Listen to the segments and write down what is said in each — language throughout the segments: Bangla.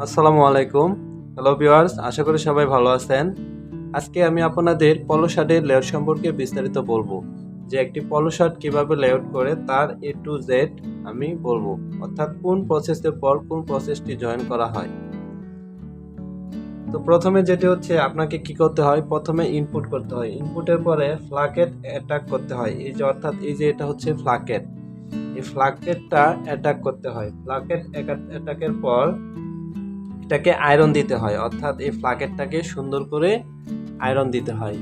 আসসালামু আলাইকুম। হ্যালো ভিউয়ার্স, আশা করি সবাই ভালো আছেন। আজকে আমি আপনাদের পলো শার্টের লেআউট সম্পর্কে বিস্তারিত বলবো। যে একটি পলো শার্ট কিভাবে লেআউট করে তার A to Z আমি বলবো। অর্থাৎ কোন প্রসেসের পর কোন প্রসেসটি জয়েন করা হয়। তো প্রথমে যেটি হচ্ছে আপনাকে কি করতে হয়, প্রথমে ইনপুট করতে হয়। ইনপুটের পরে ফ্লাকেট অ্যাটাক করতে হয়। এই যে অর্থাৎ এই যে এটা হচ্ছে ফ্লাকেট। এই ফ্লাকেটটা অ্যাটাক করতে হয়। ফ্লাকেট অ্যাটাকের পর এটাকে আয়রন দিতে হয়, অর্থাৎ এই ফ্লাকেটটাকে সুন্দর করে আয়রন দিতে হয়।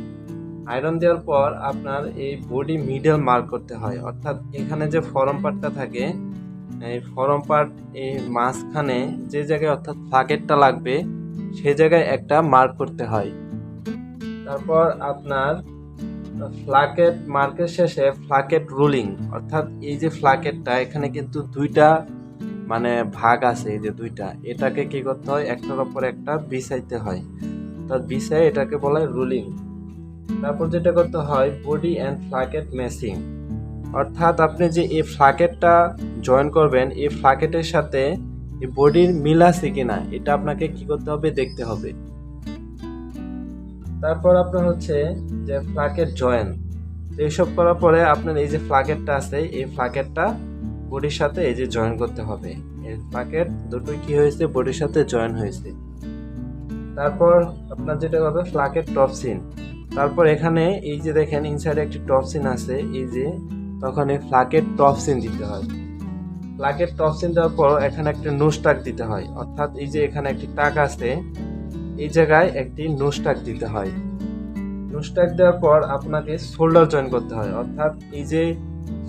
আয়রন দেওয়ার পর আপনার এই বডি মিডল মার্ক করতে হয়, অর্থাৎ এখানে যে ফরম পার্টটা থাকে এই ফরম পার্ট এই মাঝখানে যে জায়গায় অর্থাৎ ফ্লাকেটটা লাগবে সে জায়গায় একটা মার্ক করতে হয়। তারপর আপনার ফ্লাকেট মার্কের শেষে ফ্লাকেট রুলিং, অর্থাৎ এই যে ফ্লাকেটটা এখানে কিন্তু দুইটা ভাগ আছে, এই যে দুইটা, এটাকে কি করতে হয়, একটার উপর একটা বিছাইতে হয়, অর্থাৎ বিছাই এটাকে বলা হয় রুলিং। তারপর যেটা করতে হয় বডি অ্যান্ড ফ্লাকেট ম্যাচিং, অর্থাৎ আপনি যে এই ফ্লাকেটটা জয়েন করবেন এই ফ্লাকেটের সাথে এই বডির মিল আছে কিনা এটা আপনাকে কি করতে হবে, দেখতে হবে। তারপর আপনার হচ্ছে যে ফ্লাকেট জয়েন, এইসব করার পরে আপনার এই যে ফ্লাকেটটা আছে এই ফ্লাকেটটা বডির সাথে এই যে জয়েন করতে হবে। এই ফ্লাকেট দুটোই কি হয়েছে, বডির সাথে জয়েন হয়েছে। তারপর আপনার যেটা হবে ফ্লাকেট টপসিন। তারপর এখানে এই যে দেখেন ইনসাইডে একটি টপসিন আছে, এই যে তখন এই ফ্লাকেট টপসিন দিতে হয়। ফ্লাকেট টপসিন দেওয়ার পর এখানে একটা নোজ টাক দিতে হয়, অর্থাৎ এই যে এখানে একটি টাক আছে এই জায়গায় একটি নোজ টাক দিতে হয়। নোজ টাক দেওয়ার পর আপনাকে শোল্ডার জয়েন করতে হয়, অর্থাৎ এই যে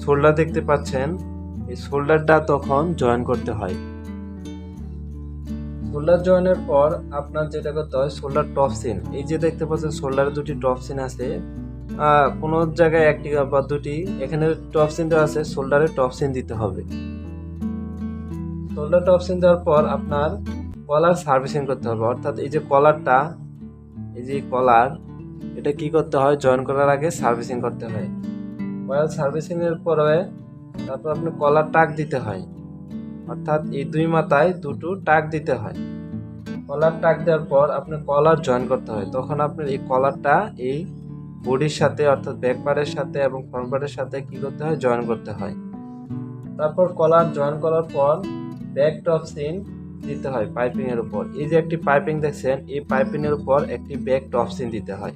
শোল্ডার দেখতে পাচ্ছেন এই শোল্ডারটা তখন জয়েন করতে হয়। শোল্ডার জয়েনের পর আপনার যেটা করতে হয় শোল্ডার টপসিন, এই যে দেখতে পাচ্ছেন শোল্ডারে দুটি টপসিন আছে, কোনো জায়গায় একটি বা দুটি, এখানে টপসিন দেওয়া আছে, শোল্ডারে টপসিন দিতে হবে। শোল্ডার টপসিন দেওয়ার পর আপনার কলার সার্ভিসিং করতে হবে, অর্থাৎ এই যে কলারটা, এই যে কলার, এটা কি করতে হয়, জয়েন করার আগে সার্ভিসিং করতে হয়। কলার সার্ভিসিং এর পরে তারপর আপনি কলার টাক দিতে হয়, অর্থাৎ এই দুই মাথায় দুটো টাক দিতে হয়। কলার টাক দেওয়ার পর আপনার কলার জয়েন করতে হয়, তখন আপনার এই কলারটা এই বডির সাথে অর্থাৎ ব্যাক পার্টের সাথে এবং ফ্রন্ট পার্টের সাথে কি করতে হয়, জয়েন করতে হয়। তারপর কলার জয়েন করার পর ব্যাক টপসিন দিতে হয় পাইপিং এর উপর। এই যে একটি পাইপিং দেখছেন এই পাইপিং এর উপর একটি ব্যাক টপসিন দিতে হয়,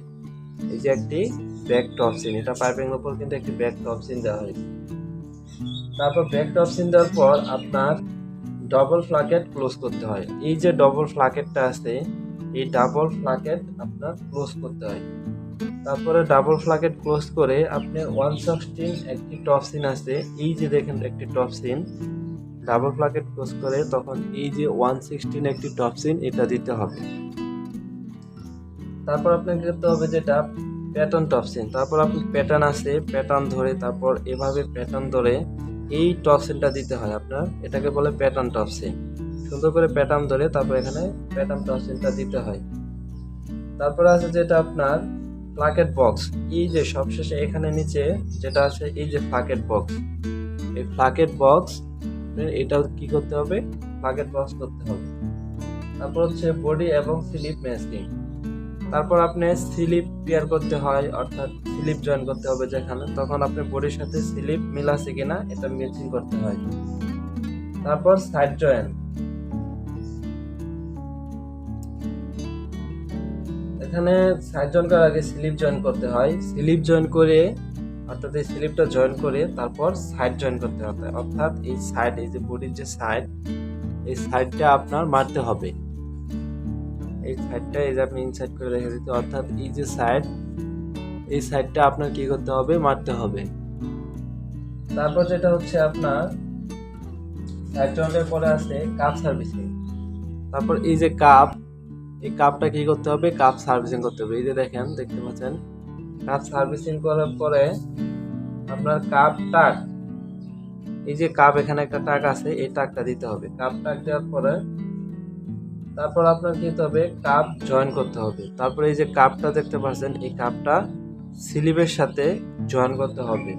এই যে একটি ব্যাক টপসিন, এটা পাইপিং এর উপর কিন্তু একটি ব্যাক টপসিন দেওয়া হয়েছে। তারপর ব্যাক টপসিন দেওয়ার পর আপনার ডবল ফ্লাকেট ক্লোজ করতে হয়। এই যে ডবল ফ্লাকেটটা আছে এই ডাবল ফ্লাকেট আপনার ক্লোজ করতে হয়। তারপরে ডাবল ফ্লাকেট ক্লোজ করে আপনি 116 একটি টপসিন আছে, এই যে দেখেন একটি টপসিন, ডাবল ফ্লাকেট ক্লোজ করে তখন এই যে 116 একটি টপসিন এটা দিতে হবে। তারপর আপনাকে করতে হবে যেটা প্যাটার্ন টপসিন, তারপর আপনি প্যাটার্ন আছে প্যাটার্ন ধরে তারপর এভাবে প্যাটার্ন ধরে এই টপসিনটা দিতে হয় আপনার, এটাকে বলে প্যাটার্ন টপসিন। সুন্দর করে প্যাটার্ন ধরে তারপর এখানে প্যাটার্ন টপসিনটা দিতে হয়। তারপর আছে যেটা আপনার ফ্লাকেট বক্স, এই যে সবশেষে এখানে নিচে যেটা আছে এই যে ফ্লাকেট বক্স, এই ফ্লাকেট বক্স এটাও কি করতে হবে, ফ্লাকেট বক্স করতে হবে। তারপর হচ্ছে বডি এবং স্লিপ ম্যাচিং, তারপর আপনি স্লিপ পেয়ার করতে হয়, অর্থাৎ স্লিপ জয়েন করতে হবে যেখানে, তখন আপনি বডির সাথে স্লিপ মিল আছে কিনা এটা ম্যাচিং করতে হয়। তারপর সাইড জয়েন, এখানে সাইড জয়েন করার আগে স্লিপ জয়েন করতে হয়, স্লিপ জয়েন করে অর্থাৎ এই স্লিপটা জয়েন করে তারপর সাইড জয়েন করতে হবে, অর্থাৎ এই সাইড, এই যে বডির যে সাইড এই সাইডটা আপনার মারতে হবে। এই সাইডটা এই যে আপনি ইনসাইড করে রেখে দিতে, অর্থাৎ এই যে সাইড এই সাইডটা আপনার কি করতে হবে, মারতে হবে। তারপর যেটা হচ্ছে আপনার সাইড জয়েন্টের পরে আছে কাপ সার্ভিসিং, তারপর এই যে কাপ, এই কাপটা কি করতে হবে, কাপ সার্ভিসিং করতে হবে। এই যে দেখেন দেখতে পাচ্ছেন কাপ সার্ভিসিং করার পরে আপনার কাপ টাক, এই যে কাপ এখানে একটা টাক আছে এই টাকটা দিতে হবে। কাপ টাক দেওয়ার পরে তারপর আপনার কি করতে হবে, কাপ জয়েন করতে হবে। তারপরে এই যে কাপটা দেখতে পাচ্ছেন এই কাপটা স্লিভের সাথে জয়েন করতে হবে।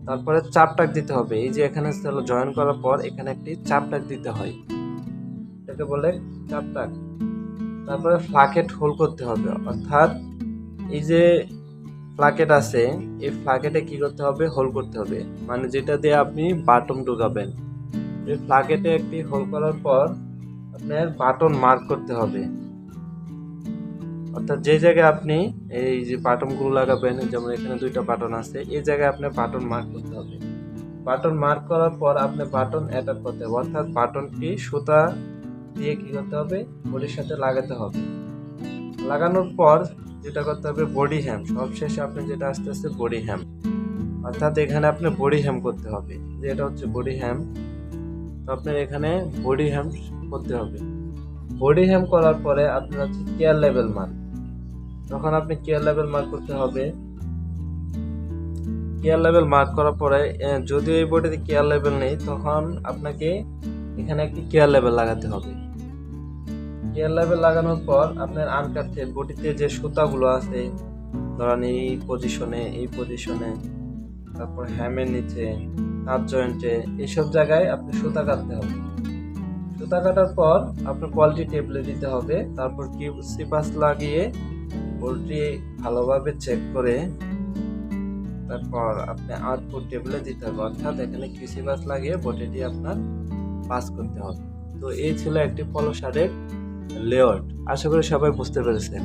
তারপরে চাপ টাক দিতে হবে, এই যে এখানে জয়েন করার পর এখানে একটি চাপ টাক দিতে হয়, এটাকে বলে চাপটাক। তারপরে ফ্লাকেট হোল করতে হবে, অর্থাৎ এই যে ফ্লাকেট আছে এই ফ্লাকেটে কি করতে হবে, হোল করতে হবে, মানে যেটা দিয়ে আপনি বাটন ঢুকাবেন। এই ফ্লাকেটে একটি হোল করার পর আপনার বাটন মার্ক করতে হবে, অর্থাৎ যে জায়গায় আপনি এই যে বাটনগুলো লাগাবেন, যেমন এখানে দুইটা বাটন আছে, এই জায়গায় আপনার বাটন মার্ক করতে হবে। বাটন মার্ক করার পর আপনি বাটন অ্যাটাচ করতে হবে, অর্থাৎ বাটনটি সুতা দিয়ে কি করতে হবে, বডির সাথে লাগাতে হবে। লাগানোর পর যেটা করতে হবে বডি হ্যাম, সবশেষে আপনি যেটা আস্তে আস্তে বডি হ্যাম, অর্থাৎ এখানে আপনি বডি হ্যাম করতে হবে, যে এটা হচ্ছে বডি হ্যাম। তো আপনার এখানে বডি হ্যাম করতে হবে। বডি হ্যাম করার পরে আপনার হচ্ছে কেয়ার লেভেল মার্ক, তখন আপনি কেয়ার লেভেল মার্ক করতে হবে। কেয়ার লেভেল মার্ক করার পরে যদিও এই বডিতে কেয়ার লেভেল নেই, তখন আপনাকে এখানে একটি কেয়ার লেভেল লাগাতে হবে। কেয়ার লেভেল লাগানোর পর আপনার আনকাট থ্রেড বডিতে যে সুতাগুলো আছে, ধরেন এই পজিশনে, তারপর হ্যামের নিচে, কাট জয়েন্টে, এইসব জায়গায় আপনি সুতা কাটতে হবে। সুতা কাটার পর আপনার কোয়ালিটি টেবলে দিতে হবে, তারপর কিউসি পাস লাগিয়ে বোল্টটি ভালোভাবে চেক করে তারপর আপনি আউটপুট টেবলে দিতে হবে, অর্থাৎ এখানে কিউসি পাস লাগিয়ে বডিটি আপনার পাস করতে হবে। তো এই ছিল একটি পলো শার্টের লেআউট। আশা করি সবাই বুঝতে পেরেছেন।